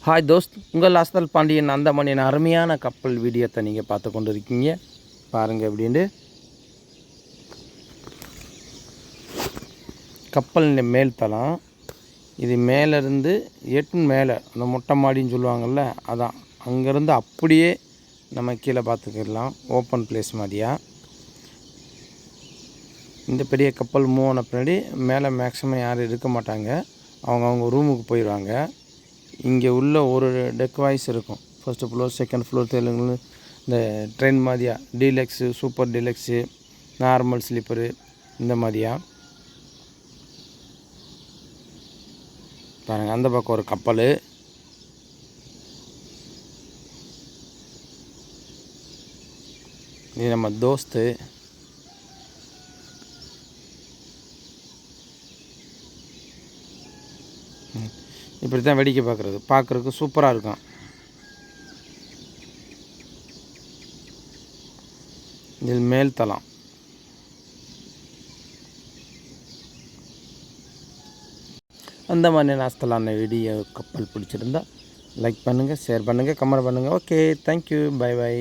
Hi Dost, உங்கள் அஸ்தல் பாண்டியன் அந்தமானின் அருமையான கப்பல் வீடியோத்தை நீங்கள் பார்த்து கொண்டு இருக்கீங்க. பாருங்கள் எப்படின்ட்டு கப்பலின் மேல் தளம். இது மேலேருந்து மேலே அந்த மொட்டை மாடின்னு சொல்லுவாங்கள்ல, அதான் அங்கேருந்து அப்படியே நம்ம கீழே பார்த்துக்கிடலாம். ஓப்பன் பிளேஸ் மாதிரியா. இந்த பெரிய கப்பல் மூவ் ஆன பின்னாடி மேலே மேக்ஸிமம் யாரும் இருக்க மாட்டாங்க, அவங்க ரூமுக்கு போயிடுவாங்க. இங்கே உள்ள ஒரு டெக் வாய்ஸ் இருக்கும். First floor, second floor, Telugu இந்த ட்ரெயின் மாதிரியா. Deluxe, super deluxe, normal sleeper இந்த மாதிரியா. பாருங்கள், அந்த பக்கம் ஒரு கப்பல். இது நம்ம தோஸ்து. இப்படி தான் வேடிக்கை பார்க்குறதுக்கு சூப்பராக இருக்கும். இதில் மேல் தளம். அந்த மாதிரி நாஸ்தலான வீடியோ கப்பல் பிடிச்சிருந்தா லைக் பண்ணுங்கள், ஷேர் பண்ணுங்கள், கமெண்ட் பண்ணுங்கள். Okay, thank you, bye by.